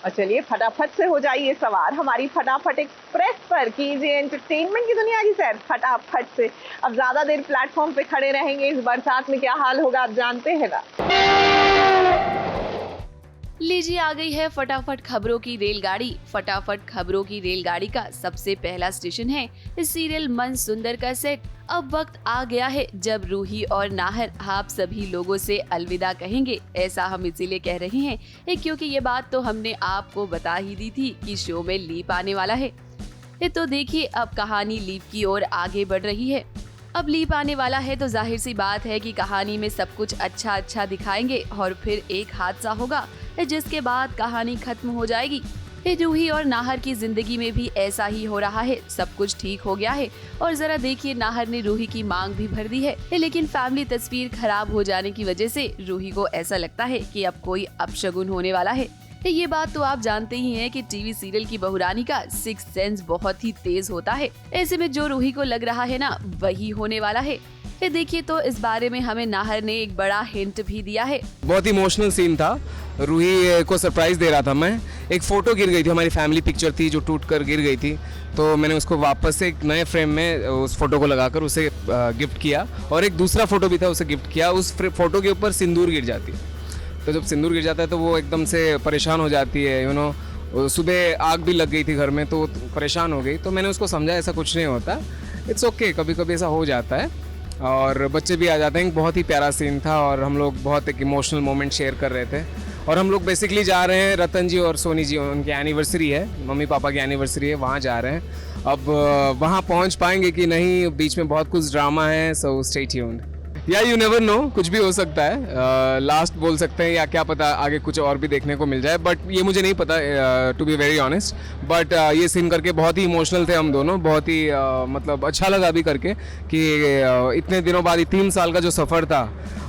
और चलिए फटाफट से हो जाइए सवार हमारी फटाफट एक्सप्रेस पर, कीजिए एंटरटेनमेंट की दुनिया की सैर फटाफट से। अब ज्यादा देर प्लेटफॉर्म पे खड़े रहेंगे, इस बरसात में क्या हाल होगा आप जानते हैं ना। लीजिए आ गई है फटाफट खबरों की रेलगाड़ी। फटाफट खबरों की रेलगाड़ी का सबसे पहला स्टेशन है इस सीरियल मन सुंदर का सेट। अब वक्त आ गया है जब रूही और नाहर आप सभी लोगों से अलविदा कहेंगे। ऐसा हम इसीलिए कह रहे हैं क्योंकि ये बात तो हमने आपको बता ही दी थी कि शो में लीप आने वाला है। तो देखिए अब कहानी लीप की ओर आगे बढ़ रही है। अब लीप आने वाला है तो जाहिर सी बात है कि कहानी में सब कुछ अच्छा दिखाएंगे और फिर एक हादसा होगा जिसके बाद कहानी खत्म हो जाएगी। रूही और नाहर की जिंदगी में भी ऐसा ही हो रहा है। सब कुछ ठीक हो गया है और जरा देखिए नाहर ने रूही की मांग भी भर दी है, लेकिन फैमिली तस्वीर खराब हो जाने की वजह से रूही को ऐसा लगता है कि अब कोई अपशगुन होने वाला है। ये बात तो आप जानते ही हैं कि टीवी सीरियल की बहुरानी का सिक्स सेंस बहुत ही तेज होता है। ऐसे में जो रूही को लग रहा है ना वही होने वाला है। देखिए तो इस बारे में हमें नाहर ने एक बड़ा हिंट भी दिया है। बहुत इमोशनल सीन था। रूही को सरप्राइज दे रहा था मैं। एक फोटो गिर गई थी, हमारी फैमिली पिक्चर थी जो टूट कर गिर गई थी, तो मैंने उसको वापस से एक नए फ्रेम में उस फोटो को लगाकर उसे गिफ्ट किया और एक दूसरा फोटो भी था उसे गिफ्ट किया। उस फोटो के ऊपर सिंदूर गिर जाती है, तो जब सिंदूर गिर जाता है तो वो एकदम से परेशान हो जाती है। सुबह आग भी लग गई थी घर में तो परेशान हो गई। तो मैंने उसको समझा ऐसा कुछ नहीं होता, इट्स ओके, कभी कभी ऐसा हो जाता है और बच्चे भी आ जाते हैं। बहुत ही प्यारा सीन था और हम लोग बहुत एक इमोशनल मोमेंट शेयर कर रहे थे। और हम लोग बेसिकली जा रहे हैं, रतन जी और सोनी जी उनकी एनिवर्सरी है, मम्मी पापा की एनिवर्सरी है, वहाँ जा रहे हैं। अब वहाँ पहुँच पाएंगे कि नहीं, बीच में बहुत कुछ ड्रामा है, सो स्टे ट्यून्ड। या यू नेवर नो, कुछ भी हो सकता है। लास्ट बोल सकते हैं या क्या पता आगे कुछ और भी देखने को मिल जाए, बट ये मुझे नहीं पता to be very honest. But ये सीन करके बहुत ही इमोशनल थे हम दोनों, बहुत ही मतलब अच्छा लगा भी करके कि इतने दिनों बाद 3 साल का जो सफ़र था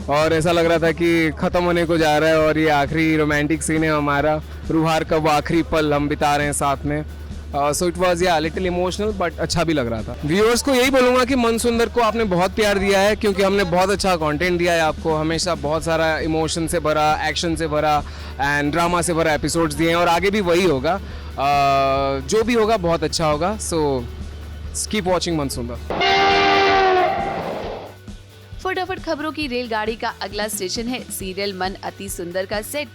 और ऐसा लग रहा था कि ख़त्म होने को जा रहा है और ये आखिरी रोमांटिक सीन है हमारा। रूहार का वो आखिरी पल हम बिता रहे हैं साथ में। सो इट वॉज या लिटिल इमोशनल बट अच्छा भी लग रहा था। व्यूअर्स को यही बोलूँगा कि मन सुंदर को आपने बहुत प्यार दिया है क्योंकि हमने बहुत अच्छा कंटेंट दिया है आपको। हमेशा बहुत सारा इमोशन से भरा, एक्शन से भरा एंड ड्रामा से भरा एपिसोड्स दिए हैं और आगे भी वही होगा। जो भी होगा बहुत अच्छा होगा। सो कीप वॉचिंग मन सुंदर। फटाफट खबरों की रेलगाड़ी का अगला स्टेशन है सीरियल मन अति सुंदर का सेट।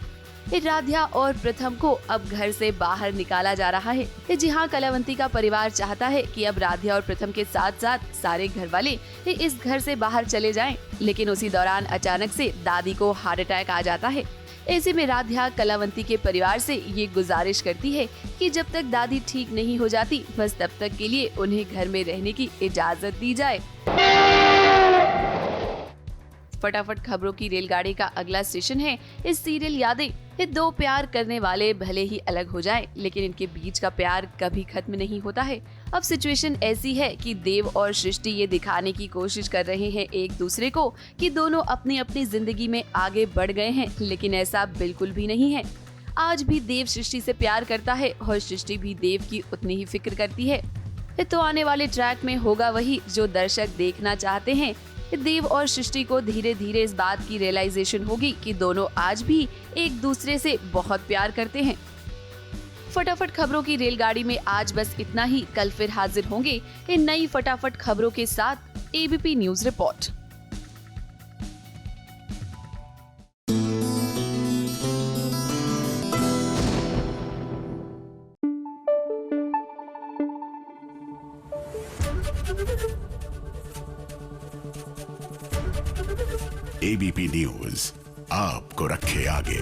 राध्या और प्रथम को अब घर से बाहर निकाला जा रहा है। जी हाँ, कलावंती का परिवार चाहता है कि अब राध्या और प्रथम के साथ साथ सारे घर वाले इस घर से बाहर चले जाएं। लेकिन उसी दौरान अचानक से दादी को हार्ट अटैक आ जाता है। ऐसे में राध्या कलावंती के परिवार से ये गुजारिश करती है कि जब तक दादी ठीक नहीं हो जाती बस तब तक के लिए उन्हें घर में रहने की इजाजत दी जाए। फटाफट खबरों की रेलगाड़ी का अगला स्टेशन है इस सीरियल यादें। ये दो प्यार करने वाले भले ही अलग हो जाएं, लेकिन इनके बीच का प्यार कभी खत्म नहीं होता है। अब सिचुएशन ऐसी है कि देव और सृष्टि ये दिखाने की कोशिश कर रहे हैं एक दूसरे को कि दोनों अपनी अपनी जिंदगी में आगे बढ़ गए हैं, लेकिन ऐसा बिल्कुल भी नहीं है। आज भी देव सृष्टि से प्यार करता है और सृष्टि भी देव की उतनी ही फिक्र करती है। तो आने वाले ट्रैक में होगा वही जो दर्शक देखना चाहते हैं। देव और सृष्टि को धीरे धीरे इस बात की रियलाइजेशन होगी कि दोनों आज भी एक दूसरे से बहुत प्यार करते हैं। फटाफट खबरों की रेलगाड़ी में आज बस इतना ही। कल फिर हाजिर होंगे इन नई फटाफट खबरों के साथ। ABP news report. ABP news आपको रखे आगे।